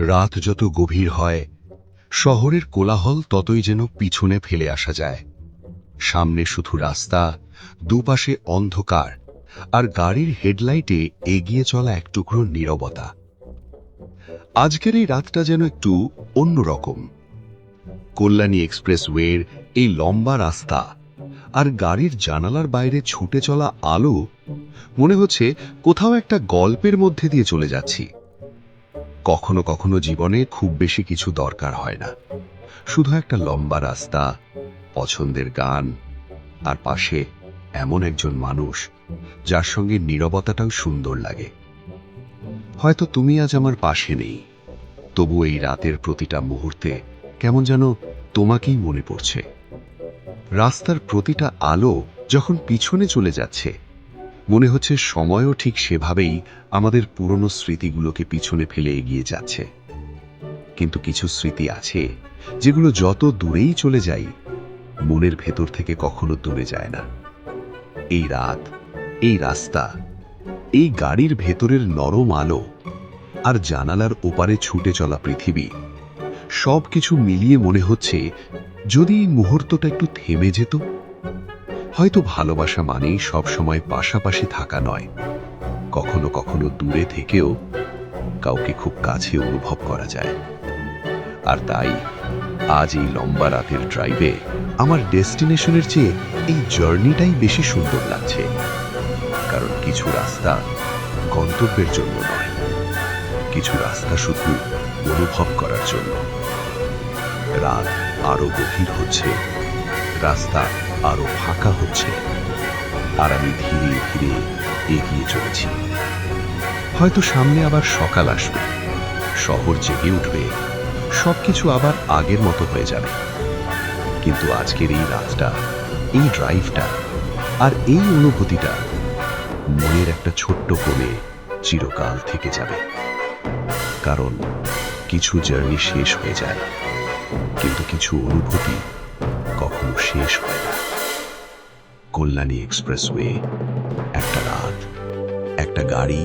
রাত যত গভীর হয়, শহরের কোলাহল ততই যেন পিছনে ফেলে আসা যায়। সামনে শুধু রাস্তা, দুপাশে অন্ধকার, আর গাড়ির হেডলাইটে এগিয়ে চলা এক টুকরো নীরবতা। আজকের এই রাতটা যেন একটু অন্যরকম। কল্যাণী এক্সপ্রেসওয়ের এই লম্বা রাস্তা আর গাড়ির জানালার বাইরে ছুটে চলা আলো, মনে হচ্ছে কোথাও একটা গল্পের মধ্যে দিয়ে চলে যাচ্ছি। কখনো কখনো জীবনে খুব বেশি কিছু দরকার হয় না, শুধু একটা লম্বা রাস্তা, পছন্দের গান, আর পাশে এমন একজন মানুষ যার সঙ্গে নীরবতাটাও সুন্দর লাগে। হয়তো তুমি আজ আমার পাশে নেই, তবু এই রাতের প্রতিটা মুহূর্তে কেমন যেন তোমাকেই মনে পড়ছে। রাস্তার প্রতিটা আলো যখন পিছনে চলে যাচ্ছে, মনে হচ্ছে সময়ও ঠিক সেভাবেই আমাদের পুরনো স্মৃতিগুলোকে পিছনে ফেলে এগিয়ে যাচ্ছে। কিন্তু কিছু স্মৃতি আছে যেগুলো যত দূরেই চলে যায়, মনের ভেতর থেকে কখনো দূরে যায় না। এই রাত, এই রাস্তা, এই গাড়ির ভেতরের নরম আলো, আর জানালার ওপারে ছুটে চলা পৃথিবী, সবকিছু মিলিয়ে মনে হচ্ছে যদি এই মুহূর্তটা একটু থেমে যেত। হয়তো ভালোবাসা মানেই সবসময় পাশাপাশি থাকা নয়, কখনো কখনো দূরে থেকেও কাউকে খুব কাছে অনুভব করা যায়। আর তাই আজ এই লম্বা রাতের ড্রাইভে আমার ডেস্টিনেশনের চেয়ে এই জার্নিটাই বেশি সুন্দর লাগছে। কারণ কিছু রাস্তা গন্তব্যের জন্য নয়, কিছু রাস্তা শুধু অনুভব করার জন্য। রাত আরো গভীর হচ্ছে, রাস্তা আরো ফাঁকা হচ্ছে, আর আমি ধীরে ধীরে এগিয়ে চলেছি। হয়তো সামনে আবার সকাল আসবে, শহর জেগে উঠবে, সবকিছু আবার আগের মতো হয়ে যাবে। কিন্তু আজকের এই রাতটা, এই ড্রাইভটা, আর এই অনুভূতিটা মনের একটা ছোট্ট কোণে চিরকাল থেকে যাবে। কারণ কিছু জার্নি শেষ হয়ে যায়, কিন্তু কিছু অনুভূতি কখনো শেষ হয় না। কল্যাণী এক্সপ্রেসওয়ে, একটা রাত, একটা গাড়ি,